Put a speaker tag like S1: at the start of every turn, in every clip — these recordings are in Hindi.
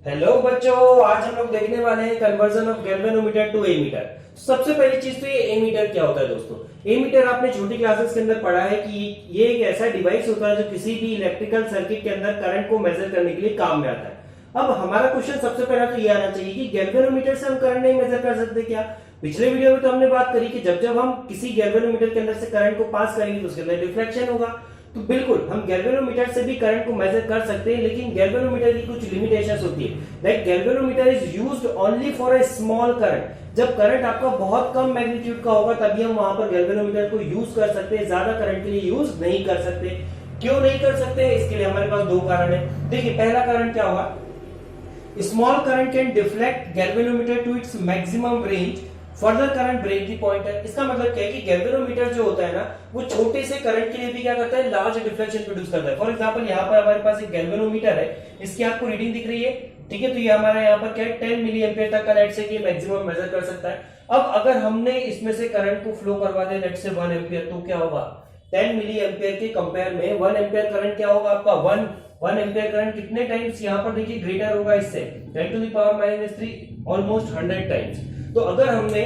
S1: हेलो बच्चों, आज हम लोग देखने वाले हैं conversion of galvanometer to ammeter. सबसे पहली चीज तो ये एमीटर क्या होता है दोस्तों। एमीटर आपने छोटी क्लासेस के अंदर पढ़ा है कि ये एक ऐसा डिवाइस होता है जो किसी भी इलेक्ट्रिकल सर्किट के अंदर करंट को मेजर करने के लिए काम में आता है। अब हमारा क्वेश्चन सबसे पहला तो ये आना चाहिए कि गैल्वेनोमीटर से हम करंट नहीं मेजर कर सकते क्या। पिछले वीडियो में तो हमने बात करी कि जब जब हम किसी गैल्वेनोमीटर के अंदर से करंट को पास करेंगे तो उसके अंदर डिफ्लेक्शन होगा। तो बिल्कुल हम गैल्वेनोमीटर से भी करंट को मेजर कर सकते हैं, लेकिन गैल्वेनोमीटर की कुछ लिमिटेशंस होती है। Like galvanometer is used only for a small current. जब करंट आपका बहुत कम मैग्नीट्यूड का होगा तभी हम वहां पर गैल्वेनोमीटर को यूज कर सकते हैं, ज्यादा करंट के लिए यूज नहीं कर सकते। क्यों नहीं कर सकते, इसके लिए हमारे पास दो कारण है। देखिए पहला कारण क्या होगा, small current can deflect galvanometer to its maximum range, further current break the pointer. इसका मतलब क्या है कि गैल्वेनोमीटर जो होता है ना, वो छोटे से करंट के लिए भी क्या करता है, लार्ज डिफ्लेक्शन प्रोड्यूस करता है। फॉर एग्जांपल यहाँ पर हमारे पास एक गैल्वेनोमीटर है, इसकी आपको रीडिंग दिख रही है, ठीक है। तो ये हमारा यहाँ पर क्या है, 10 मिली एम्पियर तक का लेट से कि मैक्सिमम मेजर कर सकता है। अब अगर हमने इसमें से करंट को फ्लो करवा दिया लेट से 1 एम्पियर, तो क्या होगा, 10 मिली एम्पियर के कंपेयर में 1 एम्पियर करंट क्या होगा आपका, 1 एम्पियर करंट कितने टाइम्स यहाँ पर देखिए ग्रेटर होगा इससे, 10 to the power -3 almost 100 times. तो अगर हमने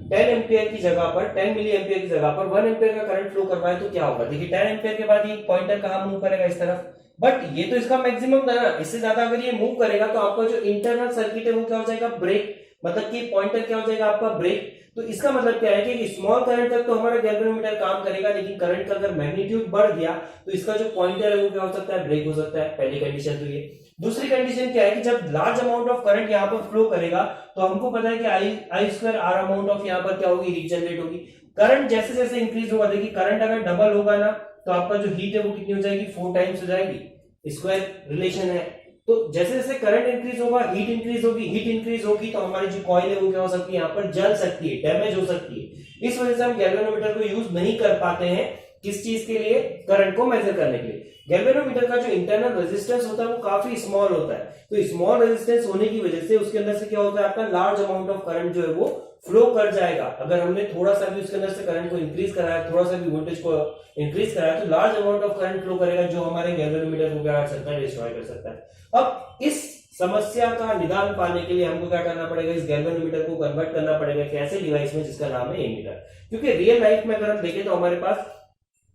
S1: 10 एम्पियर की जगह पर 10 मिली एम्पियर की जगह पर 1 एम्पियर का करंट फ्लो करवाए तो क्या होगा, देखिए 10 एम्पियर के बाद ये पॉइंटर कहां मूव करेगा, इस तरफ। बट ये तो इसका मैक्सिमम था ना, इससे ज्यादा अगर ये मूव करेगा तो आपका जो इंटरनल सर्किट है वो क्या हो जाएगा, ब्रेक। मतलब कि पॉइंटर क्या हो जाएगा आपका, ब्रेक। तो इसका मतलब क्या है कि स्मॉल करंट तक तो हमारा गैल्वेनोमीटर काम करेगा, लेकिन करंट का अगर मैग्नीट्यूड बढ़ गया तो इसका जो पॉइंटर है वो क्या हो सकता है, ब्रेक हो सकता है। पहली कंडीशन तो ये। दूसरी कंडीशन क्या है कि जब लार्ज अमाउंट ऑफ करंट यहाँ पर फ्लो करेगा तो हमको पता है कि आई स्क्वायर आर अमाउंट ऑफ यहाँ पर क्या होगी, रीजनरेट होगी। करंट जैसे जैसे इंक्रीज होगा, देखिए करंट अगर डबल होगा ना तो आपका जो हीट है वो कितनी हो जाएगी, 4 टाइम्स हो जाएगी। स्क्वायर रिलेशन है। तो जैसे जैसे करंट इंक्रीज होगा हीट इंक्रीज होगी, हीट इंक्रीज होगी तो हमारी जो कॉइल है वो क्या हो सकती है, यहाँ पर जल सकती है, डैमेज हो सकती है। इस वजह से हम गैल्वेनोमीटर को यूज नहीं कर पाते हैं, किस चीज के लिए, करंट को मेजर करने के लिए। गैल्वेनोमीटर का जो इंटरनल रेजिस्टेंस होता है वो काफी स्मॉल होता है। तो स्मॉल रेजिस्टेंस होने की वजह से उसके अंदर से क्या होता है, आपका लार्ज अमाउंट ऑफ करंट जो है वो फ्लो कर जाएगा। अगर हमने थोड़ा सा भी उसके अंदर से करंट को इंक्रीज कराया, थोड़ा सा भी वोल्टेज को इंक्रीज कराया, तो large amount of current flow करेगा जो हमारे गैल्वेनोमीटर को क्या कर सकता है, डिस्ट्रॉय कर सकता है। अब इस समस्या का निदान पाने के लिए हमको क्या करना पड़ेगा, इस गैल्वेनोमीटर को कन्वर्ट करना पड़ेगा एक ऐसे डिवाइस में जिसका नाम है एमीटर। क्योंकि रियल लाइफ में अगर हम देखें तो हमारे पास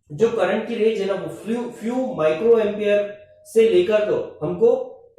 S1: जो करंट की रेंज है ना वो फ्यू माइक्रो एम्पियर से लेकर तो हमको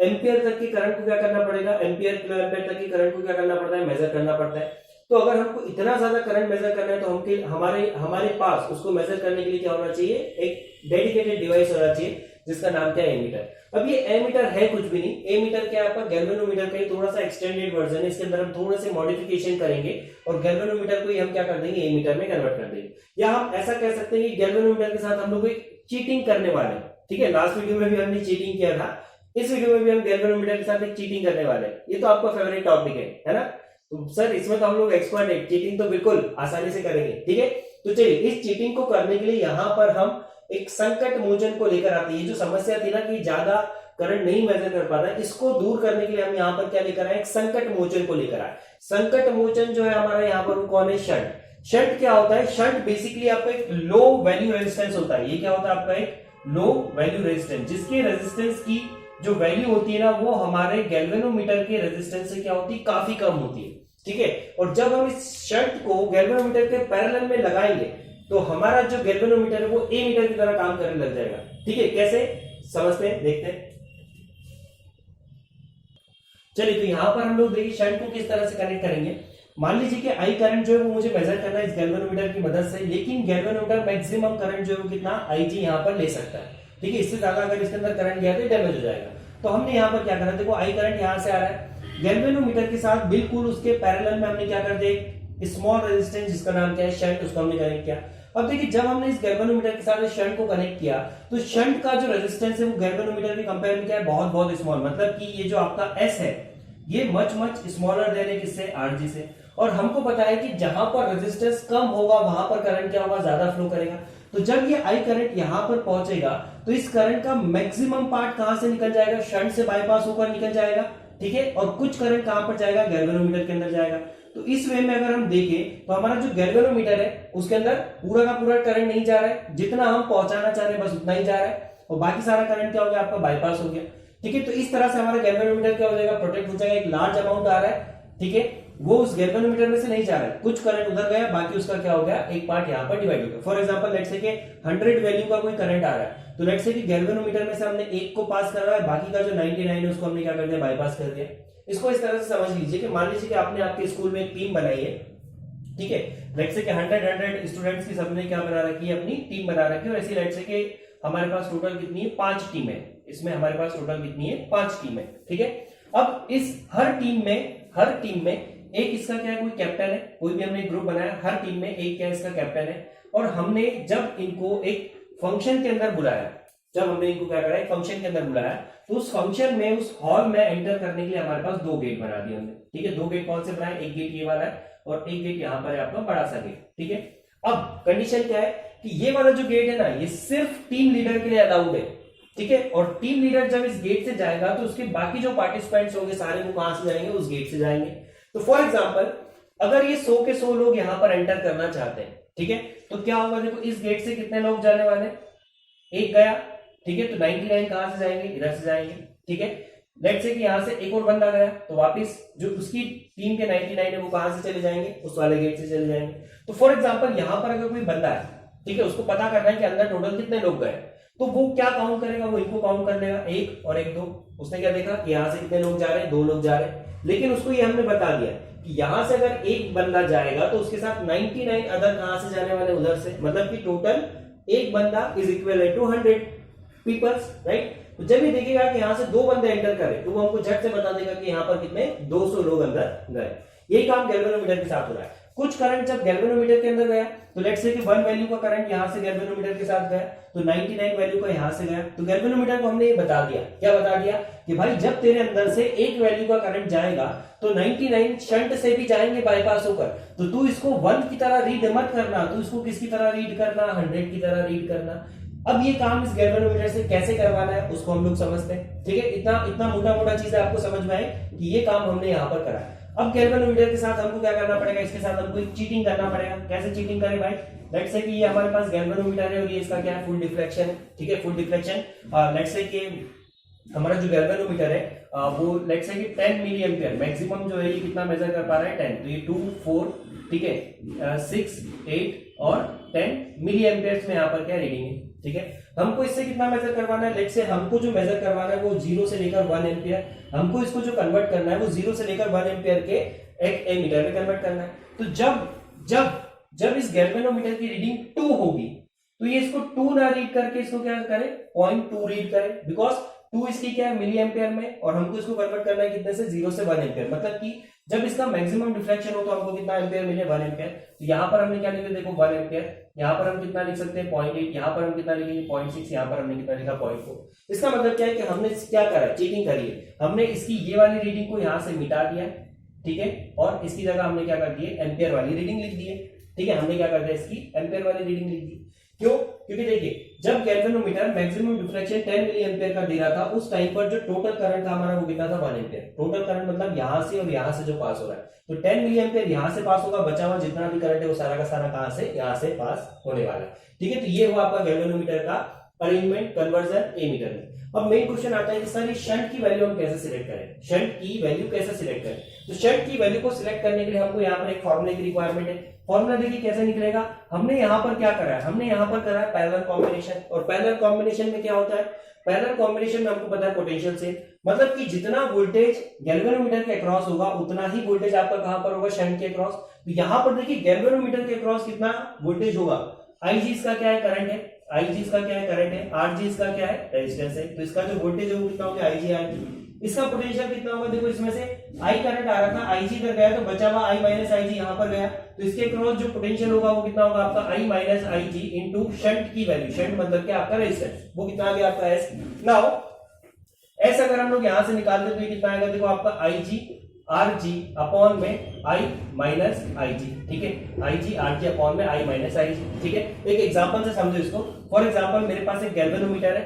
S1: एम्पियर तक की करंट को क्या करना पड़ेगा, एम्पियर किलो एम्पियर तक की करंट को क्या करना पड़ता है, मेजर करना पड़ता है। तो अगर हमको इतना ज्यादा करंट मेजर करना है तो हमारे हमारे पास उसको मेजर करने के लिए क्या होना चाहिए, एक डेडिकेटेड डिवाइस होना चाहिए जिसका नाम क्या है, एमीटर। अब ये एमीटर है कुछ भी नहीं, एमीटर क्या है आपका गैल्वेनोमीटर का थोड़ा सा एक्सटेंडेड वर्जन है। इसके अंदर हम थोड़े से मॉडिफिकेशन करेंगे और गैल्वेनोमीटर को ही हम क्या कर देंगे, एमीटर में कन्वर्ट कर देंगे। या हम ऐसा कह सकते हैं कि गैल्वेनोमीटर के साथ हम लोग चीटिंग करने वाले हैं, ठीक है। लास्ट वीडियो में भी हमने चीटिंग किया था, इस वीडियो में भी हम गैल्वेनोमीटर के साथ एक चीटिंग करने वाले हैं। ये तो आपका फेवरेट टॉपिक है ना। तो सर इसमें तो हम लोग एक्सपर्ट है, चीटिंग तो बिल्कुल आसानी से करेंगे, ठीक है। तो चलिए इस चीटिंग को करने के लिए यहाँ पर हम एक संकट मोचन को लेकर आते हैं। ये जो समस्या थी ना कि ज्यादा करंट नहीं मेजर कर पाता है, इसको दूर करने के लिए हम यहाँ पर क्या लेकर आए, एक संकट मोचन को लेकर आए। संकट मोचन जो है हमारा यहाँ पर वो कौन है, शंट। शंट क्या होता है, शंट बेसिकली आपका एक लो वैल्यू रेजिस्टेंस होता है। ये क्या होता है आपका एक लो वैल्यू रेजिस्टेंस, जिसके रेजिस्टेंस की जो वैल्यू होती है ना वो हमारे गैल्वेनोमीटर के रेजिस्टेंस से क्या होती है, काफी कम होती है, ठीक है। और जब हम इस शंट को गैल्वेनोमीटर के पैरेलल में लगाएंगे तो हमारा जो गैल्वेनोमीटर है वो एमीटर की तरह काम करने लग जाएगा, ठीक है। कैसे समझते हैं, देखते हैं। चलिए तो यहां पर हम लोग देखिए शंट को किस तरह से कनेक्ट करेंगे। मान लीजिए कि आई करंट जो है वो मुझे मेजर करना है इस गैल्वेनोमीटर की मदद से, लेकिन गैल्वेनोमीटर मैक्सिमम करंट जो है वो कितना, आई जी यहाँ पर ले सकता है, ठीक है। इससे ज्यादा अगर इसके अंदर करंट गया तो डैमेज हो जाएगा। तो हमने यहाँ पर क्या करा, देखो आई करंट यहां से आ रहा है, गैल्वेनोमीटर के साथ बिल्कुल उसके पैरेलल में हमने क्या कर दिया, स्मॉल रेजिस्टेंस जिसका नाम क्या है, शंट, उसको हमने कनेक्ट किया। अब देखिए जब हमने इस गैल्वेनोमीटर के साथ शंट को कनेक्ट किया तो शंट का जो रेजिस्टेंस है वो गैल्वेनोमीटर के कंपेयर में क्या है, बहुत बहुत स्मॉल। मतलब कि ये जो आपका एस है ये मच स्मॉलर देन है किससे, आरजी से। और हमको पता है कि जहां पर रेजिस्टेंस कम होगा वहां पर करंट क्या होगा, ज्यादा फ्लो करेगा। तो जब ये आई करंट यहां पर पहुंचेगा तो इस करंट का मैक्सिमम पार्ट कहां से निकल जाएगा, शंट से बाईपास होकर निकल जाएगा, ठीक है। और कुछ करंट कहां पर जाएगा, गैल्वेनोमीटर के अंदर जाएगा। तो इस वे में अगर हम देखें तो हमारा जो गैल्वेनोमीटर है उसके अंदर पूरा का पूरा करंट नहीं जा रहा है, जितना हम पहुंचाना चाह रहे हैं बस उतना ही जा रहा है, और बाकी सारा करंट क्या हो गया आपका, बाईपास हो गया। ठीक है। तो इस तरह से हमारा गैल्वेनोमीटर क्या हो जाएगा, प्रोटेक्ट हो जाएगा। एक लार्ज अमाउंट आ रहा है, ठीक है, वो उस गैल्वेनोमीटर में से नहीं जा रहा है, कुछ करंट उधर गया, बाकी उसका क्या हो गया, एक पार्ट यहाँ पर डिवाइड हो गया। फॉर एग्जांपल लेट्स से कि 100 वैल्यू का कोई करंट आ रहा है, तो लेट्स से कि गैल्वेनोमीटर में से हमने एक को पास कर रहा है, बाकी का जो 99 है उसको हमने क्या कर दिया, बाईपास कर दिया। इसको इस तरह से समझ लीजिए कि मान लीजिए कि आपने आपके स्कूल में एक टीम बनाई है, ठीक है, लेट्स से कि 100 स्टूडेंट्स की सबने क्या बना रखी है, अपनी टीम बना रखी है। और ऐसी लेट्स से कि हमारे पास टोटल कितनी है, 5 टीम है। इसमें हमारे पास टोटल कितनी है, 5 टीम है, ठीक है। अब इस हर टीम में एक इसका क्या है, कोई कैप्टन है, कोई भी हमने ग्रुप बनाया, हर टीम में एक क्या इसका कैप्टन है। और हमने जब इनको एक फंक्शन के अंदर बुलाया, जब हमने इनको क्या करा, एक फंक्शन के अंदर बुलाया, तो उस फंक्शन में, उस हॉल में एंटर करने के लिए हमारे पास 2 गेट बना दिए हमने, ठीक है। 2 गेट कौन से बनाए, एक गेट ये वाला है और एक गेट यहाँ पर है आपका बड़ा सा गेट, ठीक है। अब कंडीशन क्या है कि ये वाला जो गेट है ना, ये सिर्फ टीम लीडर के लिए अलाउड है, ठीक है। और टीम लीडर जब इस गेट से जाएगा तो उसके बाकी जो पार्टिसिपेंट्स होंगे सारे वो कहां से जाएंगे, उस गेट से जाएंगे। तो फॉर एग्जांपल अगर ये 100 के 100 लोग यहां पर एंटर करना चाहते हैं, ठीक है, तो क्या होगा, देखो इस गेट से कितने लोग जाने वाले, एक गया, ठीक है, तो 99 कहां से जाएंगे, इधर से जाएंगे, ठीक है। लेट्स से कि यहां से एक और बंदा गया, तो वापस जो उसकी टीम के 99 है वो कहां से चले जाएंगे, उस वाले गेट से चले जाएंगे। तो फॉर एग्जांपल यहां पर अगर कोई बंदा है, ठीक है, उसको पता करना है कि अंदर टोटल कितने लोग गए, तो वो क्या काउंट करेगा, वो इनको काउंट कर लेगा, 1 और 1 2। उसने क्या देखा कि यहां से कितने लोग जा रहे हैं, 2 लोग जा रहे हैं। लेकिन उसको ये हमने बता दिया कि यहां से अगर एक बंदा जाएगा तो उसके साथ 99 अदर कहां से जाने वाले, उधर से, मतलब कि टोटल एक बंदा is equal to 100 peoples, right. तो जब ये देखेगा कि यहां से 2 बंदे एंटर करें तो वो हमको झट से बता देगा कि यहां पर कितने 200 लोग अंदर गए। यही काम गैल्वेनोमीटर के साथ हो रहा है। कुछ करंट जब गैल्वेनोमीटर के अंदर गया, तो लेट्स से कि 1 वैल्यू का करंट यहां से गैल्वेनोमीटर के साथ गया, तो 99 वैल्यू का यहां से गया, तो गैल्वेनोमीटर को हमने ये बता दिया, क्या बता दिया कि भाई जब तेरे अंदर से एक वैल्यू का करंट जाएगा तो 99 शंट से भी जाएंगे बाईपास होकर, तो तू इसको 1 की तरह रीड मत करना, तू इसको किसकी तरह रीड करना, 100 की तरह रीड करना। अब ये काम इस गैल्वेनोमीटर से कैसे करवाना है उसको हम लोग समझते हैं, ठीक है। इतना मोटा मोटा चीज आपको समझ में आए कि ये काम हमने यहाँ पर करा है। अब गैल्वेनोमीटर के साथ हमको क्या करना पड़ेगा, इसके साथ हमको एक चीटिंग करना पड़ेगा। कैसे चीटिंग करें भाई, लेट्स से कि ये हमारे पास गैल्वेनोमीटर है और ये इसका क्या है, फुल डिफ्लेक्शन है, ठीक है, फुल डिफ्लेक्शन। लेट्स से कि हमारा जो गैल्वेनोमीटर है वो लेट्स से कि 10 मिली एम्पियर मैक्सिमम जो है ये कितना मेजर कर पा रहा है, 10। तो ये 2 4 ठीक है 6 8 और 10 मिली एम्पियर्स में यहाँ पर क्या रीडिंग है, ठीक है। हमको इससे कितना मेजर करवाना है, लेट्स से हमको जो मेजर करवाना है वो 0 से लेकर 1 एम्पियर, हमको इसको जो कन्वर्ट करना है वो 0 से लेकर 1 एम्पियर के एक एमीटर में कन्वर्ट करना है। तो जब जब जब इस गैल्वेनोमीटर की रीडिंग 2 होगी तो ये इसको 2 ना रीड करके इसको क्या करे, 0.2 रीड करे, बिकॉज 2 इसकी क्या है मिली एम्पियर में, और हमको इसको कन्वर्ट करना है कितने से, 0 से 1 एम्पियर। मतलब कि जब इसका मैक्सिमम डिफ्लेक्शन हो तो हमको कितना एम्पियर मिले, 1 एम्पियर। तो यहाँ पर हमने क्या लिखा, देखो 1 एम्पियर, यहाँ पर हम कितना लिख सकते हैं 0.8, यहाँ पर हम कितना लिखेंगे 0.6, यहाँ पर हमने कितना लिखा 0.4। इसका मतलब क्या है कि हमने क्या करा, चीटिंग करी है, हमने इसकी ये वाली रीडिंग को यहाँ से मिटा दिया, ठीक है, और इसकी जगह हमने क्या कर दिए, एम्पियर वाली रीडिंग लिख दी है, ठीक है। हमने क्या कर दिया, इसकी एम्पियर वाली रीडिंग लिख दी। क्यों, क्योंकि देखिए जब galvanometer maximum deflection 10 milli ampere का दे रहा था, उस टाइम पर जो टोटल करंट था हमारा वो कितना था, 1 एम्पियर। टोटल करंट मतलब यहां से और यहां से जो पास हो रहा है, तो 10 मिली एम्पियर यहां से पास होगा, बचा हुआ जितना भी करंट है वो सारा का सारा कहां से, यहां से पास होने वाला है, ठीक है। तो ये हुआ आपका गैल्वेनोमीटर का अरेंजमेंट, कन्वर्जन एमीटर में। अब मेन क्वेश्चन आता है कि सर ये शंट की वैल्यू हम कैसे सिलेक्ट करें, शंट की वैल्यू कैसे सिलेक्ट करें। तो शंट की वैल्यू को सिलेक्ट करने के लिए हमको यहाँ पर एक फॉर्मूले की रिक्वायरमेंट है। फॉर्मूला देखिए कैसे निकलेगा, हमने यहाँ पर क्या करा है, हमने यहाँ पर करा है पैरेलल कॉम्बिनेशन, और पैरेलल कॉम्बिनेशन में क्या होता है, पैरेलल कॉम्बिनेशन में हमको पता है पोटेंशियल सेम, मतलब कि जितना वोल्टेज गैल्वेनोमीटर के अक्रॉस होगा उतना ही वोल्टेज आपका कहां पर होगा, शंट के अक्रॉस। तो यहाँ पर देखिए गैल्वेनोमीटर के अक्रॉस कितना वोल्टेज होगा, IG इसका क्या है, करंट है, IG इसका क्या है, करंट है, RG इसका क्या है, रेजिस्टेंस है। तो इसका जो वोल्टेज है वो कितना हो गया, IG RG। इसका पोटेंशियल कितना होगा, देखो इसमें से I करंट आ रहा था, IG इधर गया तो बचा हुआ I माइनस IG यहाँ पर गया, तो इसके क्रॉस जो पोटेंशियल होगा वो कितना होगा आपका I minus IG into shunt की वैल्यू, शंट मतलब क्या आपका रेजिस्टेंस, वो कितना आ गया आपका S। नाउ S अगर हम लोग यहाँ से निकालते तो ये कितना आएगा, देखो आपका IG RG अपॉन में I माइनस IG, ठीक है, IG RG अपॉन में I माइनस IG, ठीक है। एक एग्जांपल से समझो इसको। फॉर एग्जांपल मेरे पास एक गैल्वेनोमीटर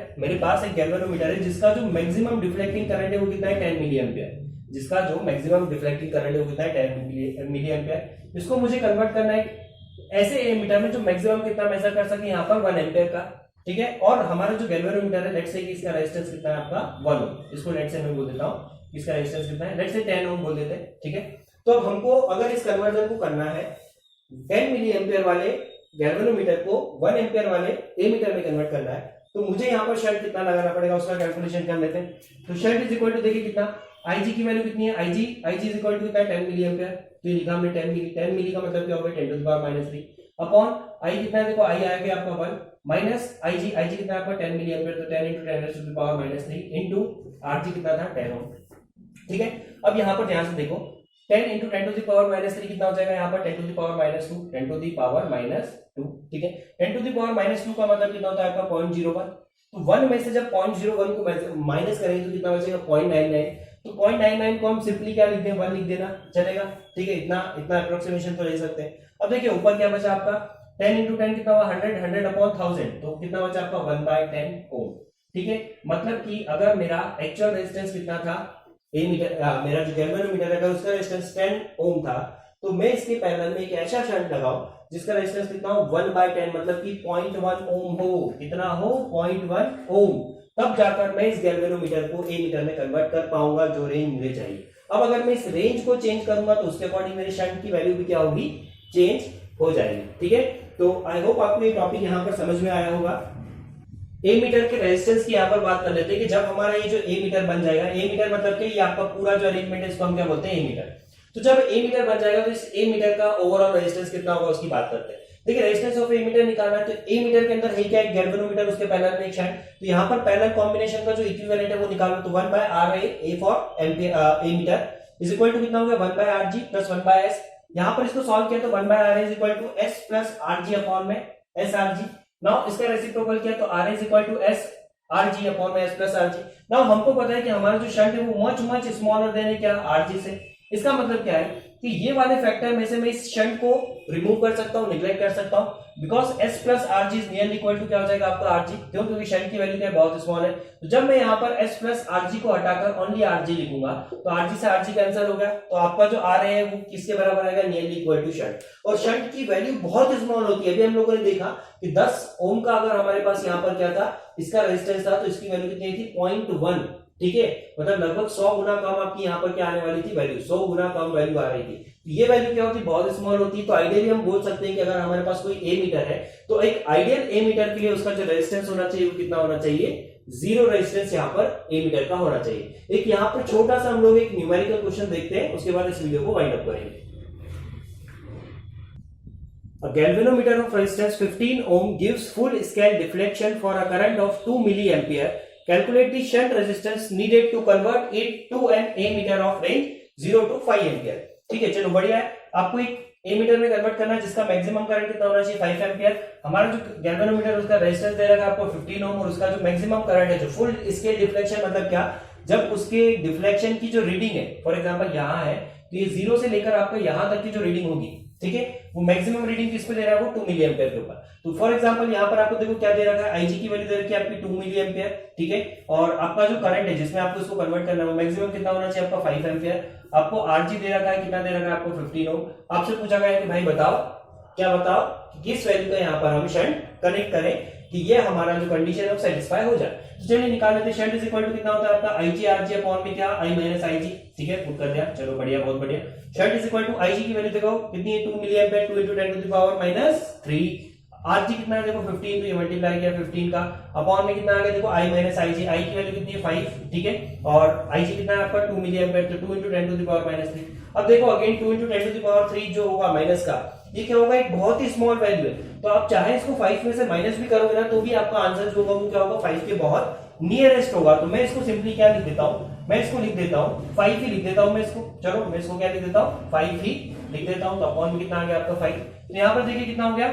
S1: है, जिसका जो मैक्सिमम डिफ्लेक्टिंग करंट है वो कितना है, 10 मिली एम्पियर, जिसका जो मैक्सिमम डिफ्लेक्टिंग करंट है वो कितना है, 10 मिली एम्पियर। इसको मुझे कन्वर्ट करना है ऐसे एमीटर में जो मैक्सिमम कितना मेजर कर सके, यहाँ पर 1 एम्पियर का, ठीक है। और हमारा जो गैल्वेनोमीटर है, लेट्स से कि इसका रेजिस्टेंस कितना है आपका 1 ओम, इसको लेट्स से मैं बोल देता हूं इसका रेजिस्टेंस कितना है, लेट्स से 10 ओम बोल देते हैं, ठीक है। तो अब हमको अगर इस कन्वर्जन को करना है 10 मिली एम्पियर वाले गैल्वेनोमीटर को 1 एम्पियर वाले एमीटर में कन्वर्ट करना है, तो मुझे यहाँ पर शंट कितना लगाना पड़ेगा उसका कैलकुलेशन कर लेते हैं। तो शंट इज इक्वल टू देखिए कितना, आईजी की वैल्यू कितनी है, आईजी इज इक्वल टू कितना है 10 मिली एम्पियर, तो ये लिखा हमने 10 मिली का मतलब क्या होगा 10 to the power -3 upon I कितना है, देखो आई आएगा आपका 1 माइनस आईजी कितना है आपका 10 मिली एम्पियर, तो 10 into 10 to the power -3 into RG कितना था 10 ओम, ठीक है। अब यहाँ पर ध्यान से देखो 10 into 10 to the power -3 कितना हो जाएगा यहाँ पर 10 to the power -2 10 to the power -2, ठीक है। 10 to the power -2 का मतलब कितना होता है आपका 0.01, तो 1 में से जब 0.01 को माइनस करेंगे तो कितना बचेगा 0.99, तो 0.99 को हम सिंपली क्या लिख दें 1 लिख देना चलेगा, ठीक है। इतना अप्रोक्सीमेशन तो ले सकते हैं। अब देखिए ऊपर क्या बचा आपका 10 into 10 कितना हुआ 100 upon 1000, तो कितना बचा आपका 1/10 ओम, ठीक है। मतलब कि अगर मेरा एक्चुअल रेजिस्टेंस कितना था मेरा जो गैल्वेनोमीटर है उसका रेजिस्टेंस 10 ओम था, तो मैं इसके पैरेलल में एक ऐसा शंट लगाऊं जिसका रेजिस्टेंस कितना हो 1/10 मतलब कि 0.1 ओम हो, कितना हो 0.1 ओम, तब जाकर मैं इस गैल्वेनोमीटर को एमीटर में कन्वर्ट कर पाऊंगा जो रेंज मुझे चाहिए। अब अगर मैं इस रेंज को चेंज करूंगा तो उसके अकॉर्डिंग मेरी शंट की वैल्यू भी क्या होगी चेंज हो जाएगी, ठीक है। तो आई होप आपको ये टॉपिक यहाँ पर समझ में आया होगा। एमीटर के रेजिस्टेंस की यहाँ पर बात कर लेते हैं कि जब हमारा ये जो एमीटर बन जाएगा, एमीटर मतलब कि ये आपका पूरा जो अरेंजमेंट है इसको हम क्या बोलते हैं एमीटर, तो जब एमीटर बन जाएगा तो इस एमीटर का ओवरऑल रेजिस्टेंस कितना होगा उसकी बात करते हैं। देखिए रेजिस्टेंस ऑफ एमीटर निकालना है तो एमीटर के अंदर है क्या एक गैल्वेनोमीटर उसके पैरेलल में एक शंट, तो यहाँ पर पैरेलल कॉम्बिनेशन का जो इक्विवेलेंट है वो निकालना, तो 1/Ra A for ammeter is equal to कितना हो गया 1/Rg प्लस 1/S, यहाँ पर इसको सॉल्व किया तो 1/Ra is equal to S plus Rg upon में SRg। नाउ इसका रेसिप्रोकल किया तो Ra is equal to S Rg upon में S प्लस Rg। नाउ हमको पता है कि हमारा जो शंट है वो मच स्मॉलर देन क्या Rg से, इसका मतलब क्या है कि ये वाले फैक्टर में से मैं इस शंट को रिमूव कर सकता हूँ, निग्लेक्ट कर सकता हूँ, because S plus Rg is nearly equal to क्या हो जाएगा आपका Rg, क्यों क्योंकि शंट की वैल्यू क्या बहुत स्मॉल है। तो जब मैं यहाँ पर S प्लस Rg को हटाकर ओनली Rg लिखूंगा तो Rg से Rg कैंसिल हो गया, तो आपका जो Ra है वो किसके बराबर आएगा नियरली इक्वल टू शंट, और शंट की वैल्यू बहुत स्मॉल होती है। अभी हम लोगों ने देखा कि 10 ओम का अगर हमारे पास यहाँ पर क्या था इसका रेजिस्टेंस था तो इसकी वैल्यू कितनी थी 0.1, ठीक है, मतलब लगभग 100 गुना कम आपकी यहाँ पर क्या आने वाली थी वैल्यू, 100 गुना कम वैल्यू आ रही थी। ये वैल्यू क्या होती है बहुत स्मॉल होती है। तो आइडियली हम बोल सकते हैं कि अगर हमारे पास कोई ए मीटर है तो एक आइडियल ए मीटर के लिए उसका जो रेजिस्टेंस होना चाहिए वो कितना होना चाहिए, 0 रेजिस्टेंस यहाँ पर ए मीटर का होना चाहिए। एक यहाँ पर छोटा सा हम लोग एक न्यूमेरिकल क्वेश्चन देखते हैं, उसके बाद इस वीडियो को वाइंड अप करेंगे। A galvanometer of resistance 15 ohm gives full scale deflection for a current of 2 milliampere. Calculate the shunt resistance needed to convert it to an ammeter of range 0 to 5 ampere. ठीक है, चलो बढ़िया है। आपको एक एमीटर में कन्वर्ट करना है जिसका मैक्सिमम करंट कितना होना चाहिए 5 एम्पियर। हमारा जो गैल्वेनोमीटर उसका रेजिस्टेंस दे रखा है आपको 15 ओम, और उसका जो मैक्सिमम करंट है जो फुल स्केल डिफ्लेक्शन मतलब क्या, जब उसके डिफ्लेक्शन की जो रीडिंग है फॉर एग्जांपल यहाँ है तो ये 0 से लेकर आपका यहाँ तक की जो रीडिंग होगी, ठीक है, वो मैक्सिमम रीडिंग किस पे दे रहा है वो 2 मिली एम्पियर के ऊपर। तो फॉर एग्जांपल यहाँ पर आपको देखो क्या दे रखा है, आईजी की वैल्यू दे रखी है आपकी 2 मिली एम्पियर, ठीक है, और आपका जो करंट है जिसमें आपको इसको कन्वर्ट करना है वो मैक्सिमम कितना होना चाहिए आपका 5 एम्पियर। आपको आरजी दे रखा है, कितना दे रखा है आपको 15 ओम। आपसे पूछा गया है कि भाई बताओ क्या बताओ कि किस वैल्यू का यहाँ पर हम शंट कनेक्ट करें कि ये हमारा जो कंडीशन है वो सेटिस्फाई हो जाए। तो चलिए निकाल लेते हैं। शंट इज इक्वल टू कितना होता है आपका आईजी आरजी अपॉन में क्या आई माइनस आईजी, ठीक है, पुट कर दिया, चलो बढ़िया, बहुत बढ़िया। Shunt is equal to IG की वैल्यू देखो कितनी है 2 milli ampere, 2 into 10 to the power -3। RG कितना है देखो 15, तो ये मल्टीप्लाई किया 15 का, अपॉन में कितना आ गया देखो आई माइनस आईजी, आई की वैल्यू कितनी है 5, ठीक है, और आईजी कितना है आपका 2 मिली एम्पियर, तो 2 into 10 to the power -3। अब देखो again 2 into 10 to the power 3 जो होगा माइनस का, ये क्या होगा एक बहुत ही स्मॉल वैल्यू है, तो आप चाहे इसको 5 में से माइनस भी करोगे ना तो भी आपका आंसर जो होगा वो क्या होगा 5 के बहुत नियरेस्ट होगा। तो मैं इसको सिंपली क्या लिख देता हूं, मैं इसको लिख देता हूं 5 ही लिख देता हूं मैं इसको, चलो मैं इसको क्या लिख देता हूं 5 ही लिख देता हूं। तो अपॉन में कितना आ गया आपका 5, तो यहाँ पर देखिए कितना हो गया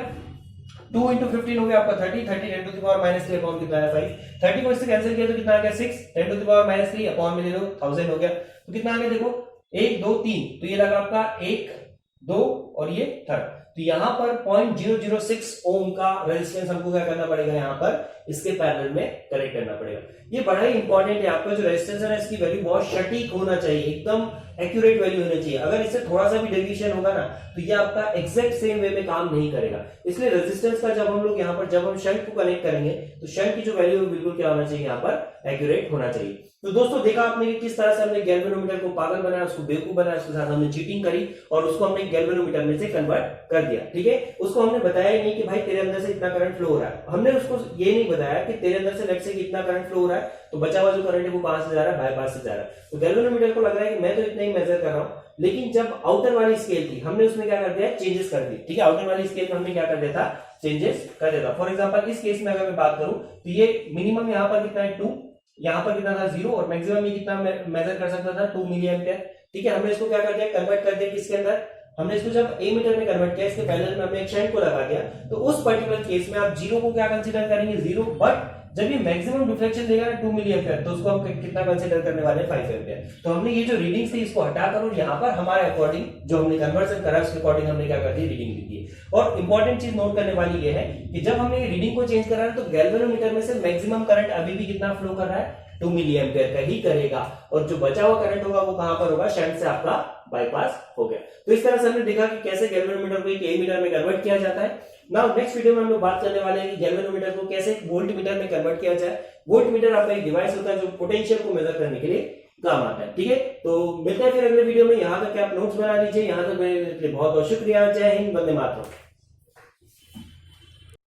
S1: 2 into 15 हो गया आपका 30, 30 10 to the power -3 अपॉन कितना है 5, 30 को इससे कैंसिल किया तो कितना आ गया 6, 10 to the power -3 अपॉन में ले लो 1000 हो गया, तो कितना आ गया देखो 1 2 3, तो ये लगा आपका 1 2 और ये 3, तो यहाँ पर 0.006 ओम का रेजिस्टेंस हमको क्या करना पड़ेगा यहाँ पर इसके पैरेलल में कनेक्ट करना पड़ेगा। ये बड़ा ही इंपॉर्टेंट है, आपका जो रेजिस्टेंस है इसकी वैल्यू बहुत सटीक होना चाहिए, एकदम एक्यूरेट वैल्यू होनी चाहिए। अगर इससे थोड़ा सा भी डेविएशन होगा ना तो ये आपका एग्जैक्ट सेम वे में काम नहीं करेगा। इसलिए रेजिस्टेंस का जब हम लोग यहाँ पर जब हम शंट को कनेक्ट करेंगे तो शंट की जो वैल्यू है बिल्कुल क्या होना चाहिए, यहाँ पर एक्यूरेट होना चाहिए। तो दोस्तों देखा आपने कि किस तरह से हमने गैल्वेनोमीटर को पागल बनाया, उसको बेवकूफ बनाया, उसके साथ हमने चीटिंग करी और उसको हमने गैल्वेनोमीटर में से कन्वर्ट कर दिया। ठीक है, उसको हमने बताया ही नहीं कि भाई तेरे अंदर से इतना करंट फ्लो हो रहा है, हमने उसको ये नहीं बताया कि तेरे अंदर से लेट से कितना करंट फ्लो हो रहा है, तो बचा हुआ जो करंट है वो कहां से जा रहा है, बाईपास से जा रहा है। तो गैल्वेनोमीटर को लग रहा है कि मैं तो इतना ही मेजर कर रहा हूं, लेकिन जब आउटर वाली स्केल थी हमने उसमें क्या कर दिया, चेंजेस कर दी। ठीक है, आउटर वाली स्केल में हमने क्या कर दिया था, चेंजेस कर दिया था। फॉर एग्जांपल इस केस में अगर मैं बात करूं तो ये मिनिमम यहाँ पर कितना है 2, यहाँ पर कितना था 0 और मैक्सिमम ये कितना मेजर कर सकता था 2 मिली एम्पियर। ठीक है, हमने इसको क्या कर दिया, कन्वर्ट कर दिया किसके अंदर, हमने इसको जब ए मीटर में कन्वर्ट किया, इसके पैरेलल में हमने एक शंट को लगा दिया। तो उस पर्टिकुलर केस में आप 0 को क्या कंसीडर करेंगे, 0, बट जब ये मैक्सिमम डिफ्लेक्शन देगा ना 2 मिली एम्पियर तो उसको हम कितना कंसीडर करने वाले हैं, 5 एम्पियर। तो हमने ये जो रीडिंग्स थी इसको हटाकर और यहाँ पर हमारे अकॉर्डिंग जो हमने कन्वर्जन करा उसके अकॉर्डिंग हमने क्या कर दी, रीडिंग दी थी। और इंपॉर्टेंट चीज नोट करने वाली ये है कि जब हमने रीडिंग को चेंज करा तो गैल्वेनोमीटर में से मैक्सिमम करंट अभी भी कितना फ्लो कर रहा है, 2 मिली एम्पियर का ही करेगा, और जो बचा हुआ करंट होगा वो कहां पर होगा, शंट से आपका बाईपास हो गया। तो इस तरह से हमने देखा कि कैसे गैल्वेनोमीटर को एक ए मीटर में कन्वर्ट किया जाता है। नाउ नेक्स्ट वीडियो में हम लोग बात करने वाले हैं कि गैल्वेनोमीटर को कैसे वोल्ट मीटर में कन्वर्ट किया जाए। वोल्ट मीटर आपका एक डिवाइस होता है जो पोटेंशियल को मेजर करने के लिए काम आता है। ठीक है, तो मिलते हैं फिर अगले वीडियो में। यहाँ तक आप नोट्स बना लीजिए। यहाँ तक मेरे लिए बहुत बहुत शुक्रिया। जय हिंद, वंदे मातरम।